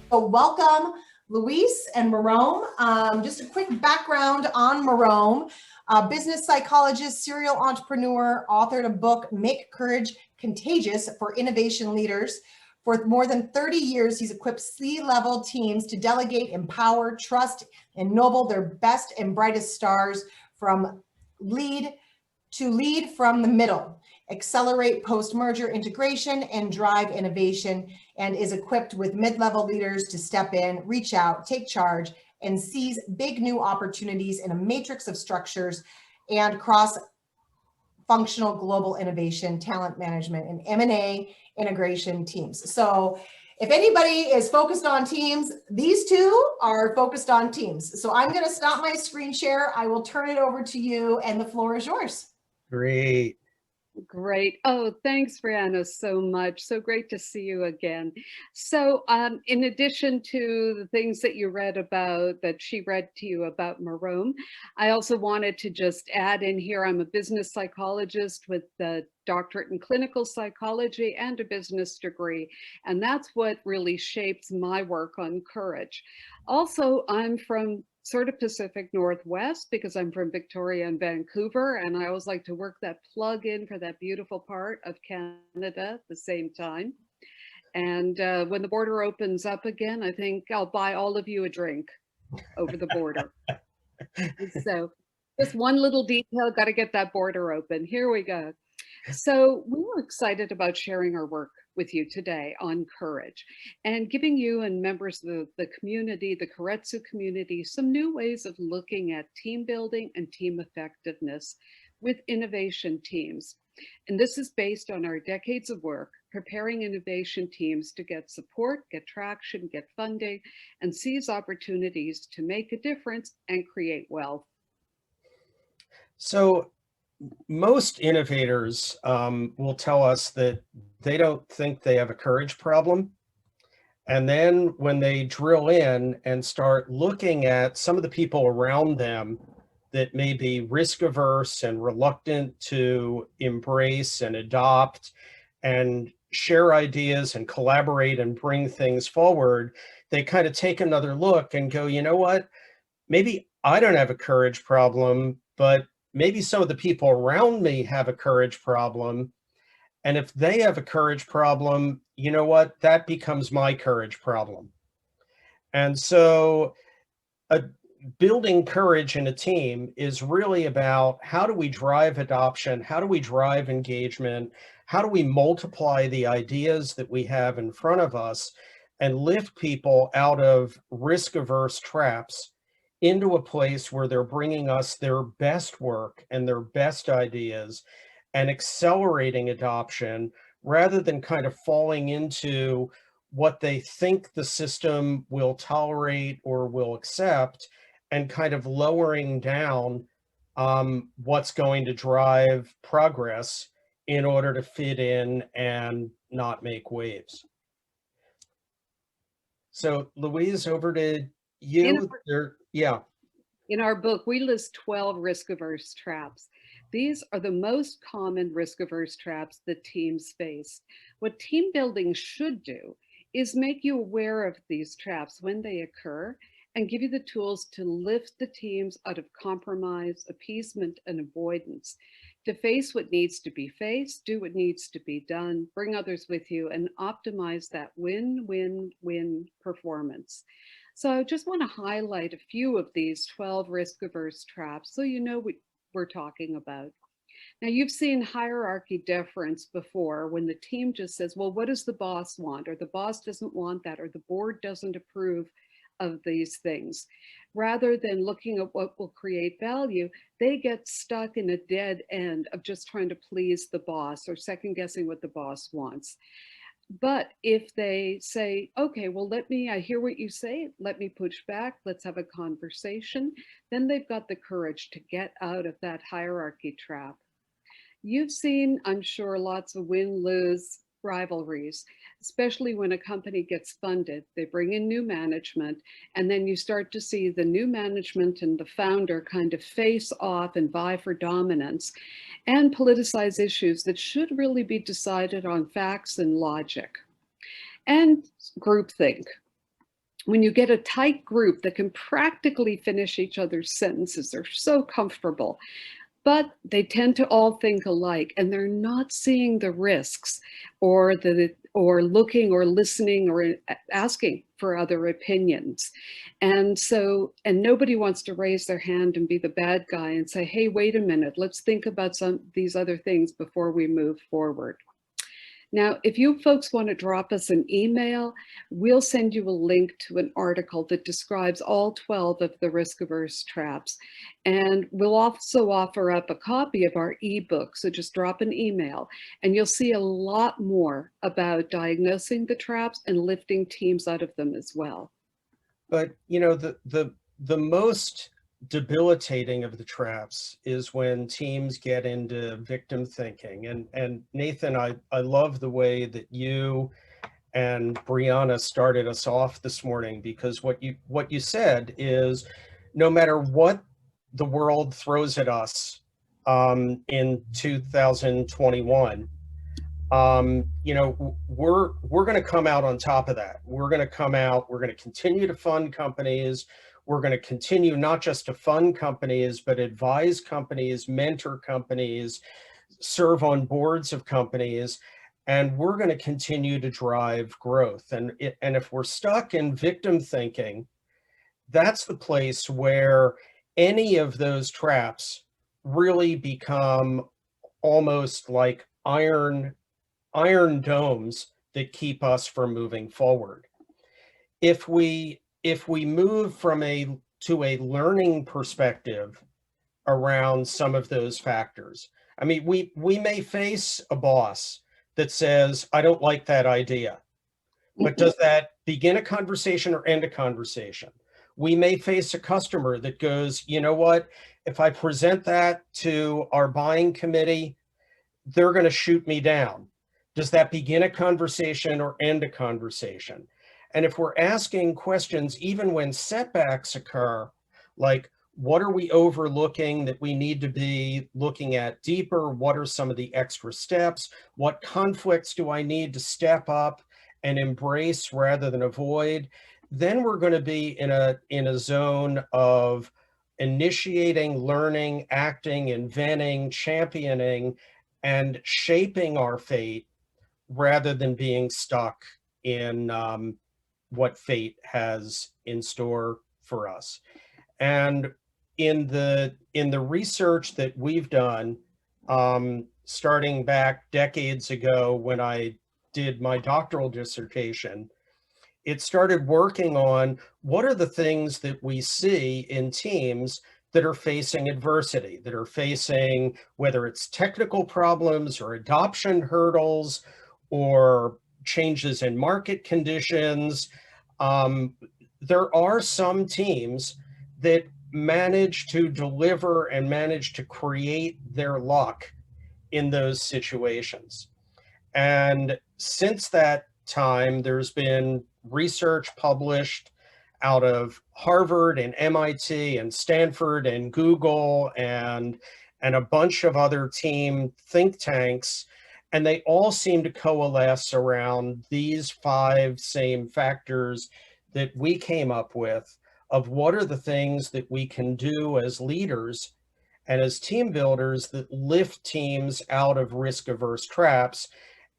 So welcome, Luis and Merom. Just a quick background on Merom, business psychologist, serial entrepreneur, authored a book, Make Courage Contagious for innovation leaders. For more than 30 years, he's equipped C-level teams to delegate, empower, trust, and ennoble their best and brightest stars from lead from the middle, accelerate post-merger integration and drive innovation, and is equipped with mid-level leaders to step in, reach out, take charge, and seize big new opportunities in a matrix of structures and cross-functional global innovation, talent management, and M&A integration teams. So if anybody is focused on teams, these two are focused on teams. So I'm going to stop my screen share. I will turn it over to you, and the floor is yours. Great. Great. Oh, thanks, Brianna, so much. So great to see you again. So in addition to the things that you read about, that she read to you about Merom, I also wanted to just add in here, I'm a business psychologist with a doctorate in clinical psychology and a business degree. And that's what really shapes my work on courage. Also, I'm from sort of Pacific Northwest because I'm from Victoria and Vancouver, and I always like to work that plug in for that beautiful part of Canada at the same time. And when the border opens up again, I think I'll buy all of you a drink over the border. So just one little detail, got to get that border open. Here we go. So we were excited about sharing our work with you today on courage and giving you and members of the community, the Keiretsu community, some new ways of looking at team building and team effectiveness with innovation teams. And this is based on our decades of work preparing innovation teams to get support, get traction, get funding, and seize opportunities to make a difference and create wealth. So most innovators will tell us that they don't think they have a courage problem. And then when they drill in and start looking at some of the people around them that may be risk averse and reluctant to embrace and adopt and share ideas and collaborate and bring things forward, they kind of take another look and go, you know what, maybe I don't have a courage problem, but maybe some of the people around me have a courage problem. And if they have a courage problem, you know what, that becomes my courage problem. And so building courage in a team is really about how do we drive adoption? How do we drive engagement? How do we multiply the ideas that we have in front of us and lift people out of risk-averse traps into a place where they're bringing us their best work and their best ideas and accelerating adoption rather than kind of falling into what they think the system will tolerate or will accept and kind of lowering down what's going to drive progress in order to fit in and not make waves. So Louise, over to you. In our book, we list 12 risk-averse traps. These are the most common risk-averse traps that teams face. What team building should do is make you aware of these traps when they occur and give you the tools to lift the teams out of compromise, appeasement, and avoidance, to face what needs to be faced, do what needs to be done, bring others with you, and optimize that win-win-win performance. So I just want to highlight a few of these 12 risk-averse traps so you know what we're talking about. Now, you've seen hierarchy deference before when the team just says, well, what does the boss want? Or the boss doesn't want that, or the board doesn't approve of these things. Rather than looking at what will create value, they get stuck in a dead end of just trying to please the boss or second guessing what the boss wants. But if they say, okay, well, I hear what you say, let me push back, let's have a conversation, then they've got the courage to get out of that hierarchy trap. You've seen, I'm sure, lots of win-lose rivalries, especially when a company gets funded. They bring in new management, and then you start to see the new management and the founder kind of face off and vie for dominance and politicize issues that should really be decided on facts and logic. And groupthink. when you get a tight group that can practically finish each other's sentences, they're so comfortable, but they tend to all think alike, and they're not seeing the risks or looking or listening or asking for other opinions. And nobody wants to raise their hand and be the bad guy and say, hey, wait a minute, let's think about these other things before we move forward. Now, if you folks want to drop us an email, we'll send you a link to an article that describes all 12 of the risk-averse traps. And we'll also offer up a copy of our ebook. So just drop an email and you'll see a lot more about diagnosing the traps and lifting teams out of them as well. But, you know, the most debilitating of the traps is when teams get into victim thinking. And Nathan, I love the way that you and Brianna started us off this morning, because what you said is, no matter what the world throws at us in 2021, you know, we're going to come out on top of that. We're going to continue to fund companies. We're going to continue not just to fund companies, but advise companies, mentor companies, serve on boards of companies, and we're going to continue to drive growth. And if we're stuck in victim thinking, that's the place where any of those traps really become almost like iron domes that keep us from moving forward. If we move to a learning perspective around some of those factors, I mean, we may face a boss that says, I don't like that idea, but does that begin a conversation or end a conversation? We may face a customer that goes, you know what, if I present that to our buying committee, they're going to shoot me down. Does that begin a conversation or end a conversation? And if we're asking questions, even when setbacks occur, like, what are we overlooking that we need to be looking at deeper? What are some of the extra steps? What conflicts do I need to step up and embrace rather than avoid? Then we're going to be in a zone of initiating, learning, acting, inventing, championing, and shaping our fate, rather than being stuck in what fate has in store for us. And in the research that we've done, starting back decades ago when I did my doctoral dissertation, it started working on what are the things that we see in teams that are facing adversity, that are facing, whether it's technical problems or adoption hurdles or changes in market conditions. There are some teams that manage to deliver and manage to create their luck in those situations. And since that time, there's been research published out of Harvard and MIT and Stanford and Google and a bunch of other team think tanks. And they all seem to coalesce around these 5 same factors that we came up with, of what are the things that we can do as leaders and as team builders that lift teams out of risk-averse traps.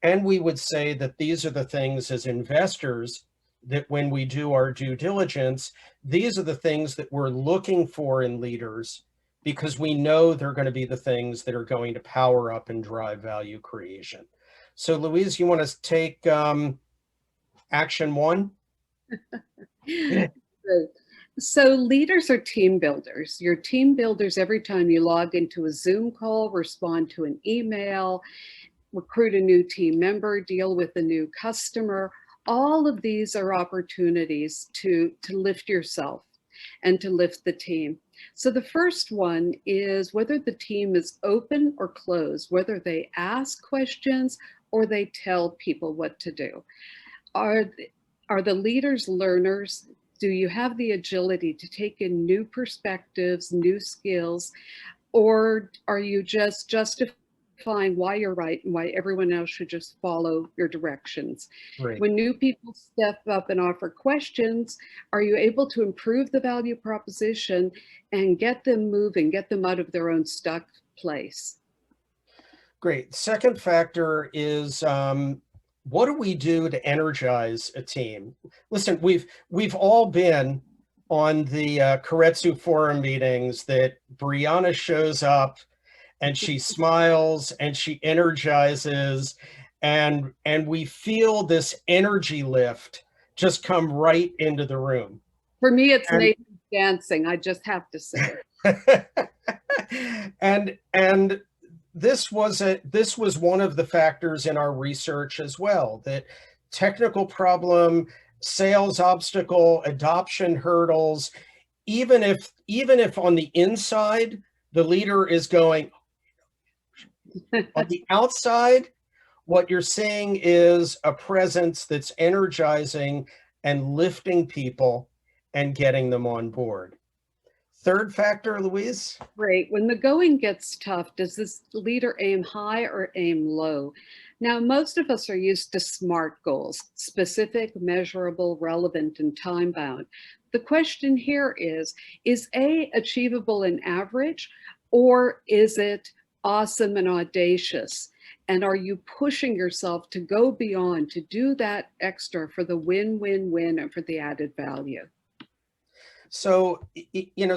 And we would say that these are the things as investors that when we do our due diligence, these are the things that we're looking for in leaders, because we know they're going to be the things that are going to power up and drive value creation. So Louise, you want to take action 1? So leaders are team builders. You're team builders every time you log into a Zoom call, respond to an email, recruit a new team member, deal with a new customer. All of these are opportunities to lift yourself and to lift the team. So the first one is whether the team is open or closed, whether they ask questions or they tell people what to do. Are the leaders learners? Do you have the agility to take in new perspectives, new skills, or are you just justifying justifying why you're right and why everyone else should just follow your directions. Great. When new people step up and offer questions, are you able to improve the value proposition and get them moving, get them out of their own stuck place? Great. Second factor is what do we do to energize a team? Listen, we've all been on the Keiretsu forum meetings that Brianna shows up and she smiles and she energizes, and we feel this energy lift just come right into the room. For me, it's And Nathan dancing. I just have to say. and this was one of the factors in our research as well, that technical problem, sales obstacle, adoption hurdles, even if on the inside the leader is going, on the outside, what you're seeing is a presence that's energizing and lifting people and getting them on board. Third factor, Louise? Great. When the going gets tough, does this leader aim high or aim low? Now, most of us are used to SMART goals: specific, measurable, relevant, and time-bound. The question here is A, achievable and average, or is it awesome and audacious? And are you pushing yourself to go beyond, to do that extra for the win-win-win and for the added value? So,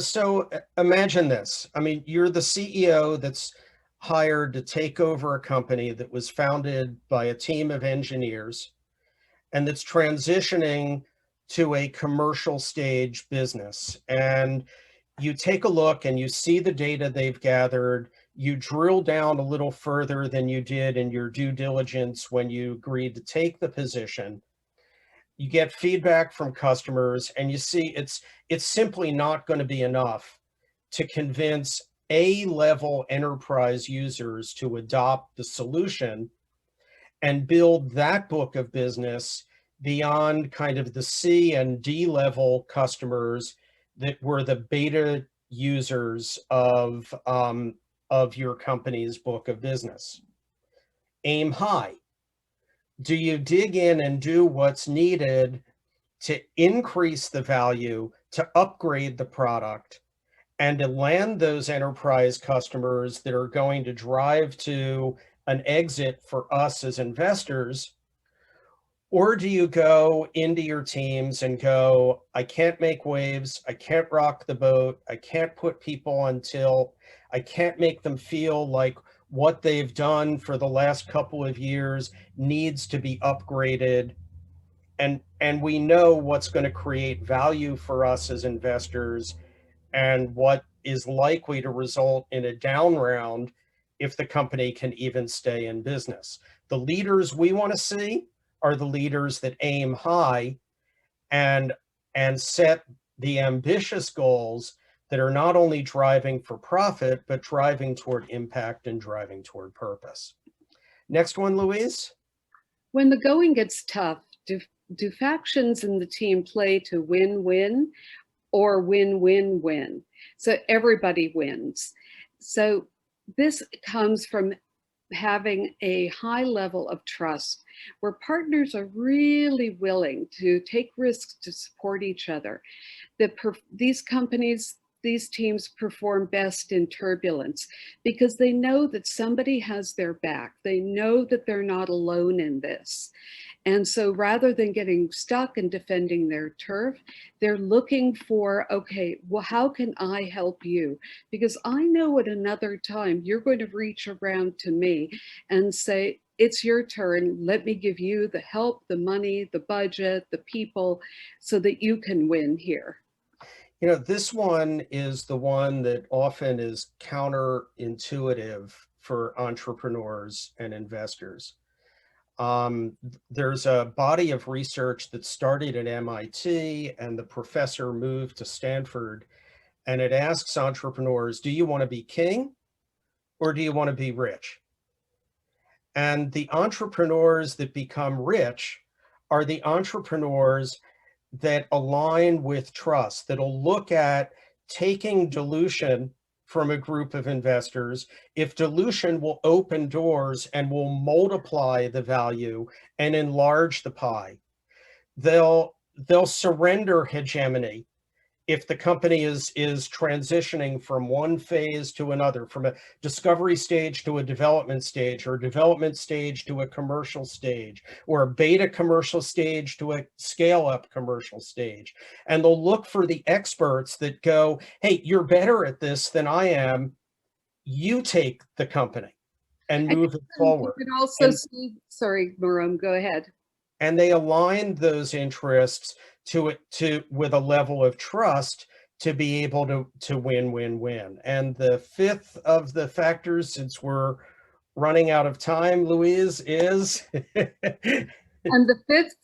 so imagine this. I mean, you're the CEO that's hired to take over a company that was founded by a team of engineers and that's transitioning to a commercial stage business. And you take a look and you see the data they've gathered. You drill down a little further than you did in your due diligence when you agreed to take the position. You get feedback from customers, and you see it's simply not going to be enough to convince A-level enterprise users to adopt the solution and build that book of business beyond kind of the C and D level customers that were the beta users of your company's book of business. Aim high. Do you dig in and do what's needed to increase the value, to upgrade the product, and to land those enterprise customers that are going to drive to an exit for us as investors? Or do you go into your teams and go, I can't make waves, I can't rock the boat, I can't put people on tilt, I can't make them feel like what they've done for the last couple of years needs to be upgraded. And we know what's going to create value for us as investors and what is likely to result in a down round if the company can even stay in business. The leaders we want to see are the leaders that aim high and set the ambitious goals that are not only driving for profit, but driving toward impact and driving toward purpose. Next one, Louise. When the going gets tough, do factions in the team play to win-win or win-win-win? So everybody wins. So this comes from having a high level of trust where partners are really willing to take risks to support each other. These teams perform best in turbulence because they know that somebody has their back. They know that they're not alone in this. And so rather than getting stuck and defending their turf, they're looking for, okay, well, how can I help you? Because I know at another time you're going to reach around to me and say, it's your turn. Let me give you the help, the money, the budget, the people, so that you can win here. This one is the one that often is counterintuitive for entrepreneurs and investors. There's a body of research that started at MIT and the professor moved to Stanford, and it asks entrepreneurs, do you want to be king or do you want to be rich? And the entrepreneurs that become rich are the entrepreneurs that align with trust, that'll look at taking dilution from a group of investors if dilution will open doors and will multiply the value and enlarge the pie. They'll surrender hegemony if the company is transitioning from one phase to another, from a discovery stage to a development stage, or a development stage to a commercial stage, or a beta commercial stage to a scale-up commercial stage. And they'll look for the experts that go, hey, you're better at this than I am. You take the company and move it forward. You could also see, sorry, Merom, go ahead. And they align those interests with a level of trust to be able to win. And the fifth of the factors, since we're running out of time, Louise, is? And the fifth,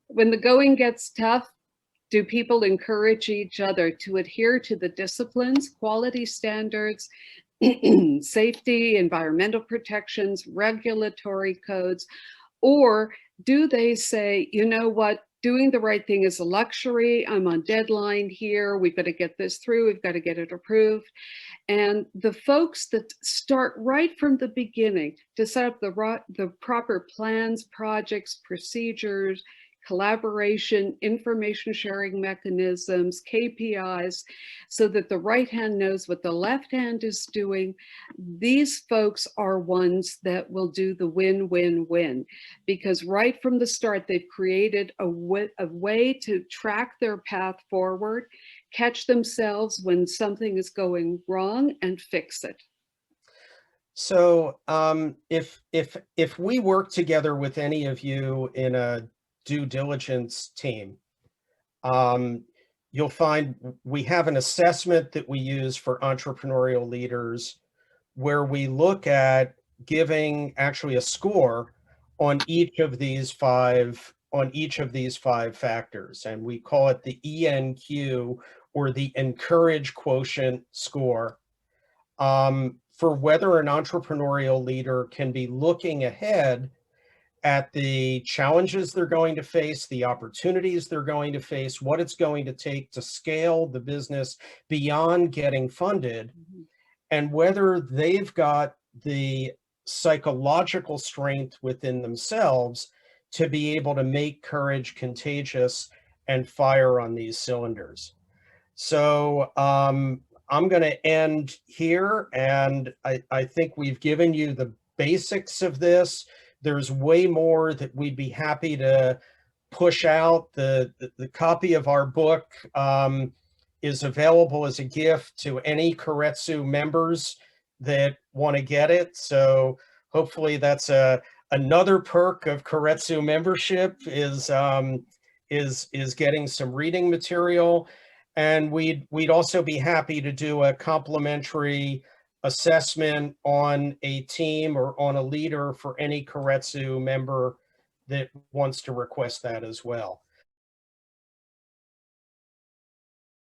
when the going gets tough, do people encourage each other to adhere to the disciplines, quality standards, safety, environmental protections, regulatory codes, or do they say, you know what, doing the right thing is a luxury, I'm on deadline here, we've got to get this through, we've got to get it approved. And the folks that start right from the beginning to set up the proper plans, projects, procedures, collaboration, information sharing mechanisms, KPIs, so that the right hand knows what the left hand is doing. These folks are ones that will do the win-win-win, because right from the start, they've created a way to track their path forward, catch themselves when something is going wrong, and fix it. So if we work together with any of you in a due diligence team, you'll find we have an assessment that we use for entrepreneurial leaders where we look at giving actually a score on each of these five factors, and we call it the ENQ, or the Encourage Quotient score, for whether an entrepreneurial leader can be looking ahead at the challenges they're going to face, the opportunities they're going to face, what it's going to take to scale the business beyond getting funded, and whether they've got the psychological strength within themselves to be able to make courage contagious and fire on these cylinders. So I'm going to end here, and I think we've given you the basics of this. There's way more that we'd be happy to push out. The copy of our book is available as a gift to any Keiretsu members that want to get it. So hopefully that's another perk of Keiretsu membership is getting some reading material. And we'd also be happy to do a complimentary assessment on a team or on a leader for any Keiretsu member that wants to request that as well.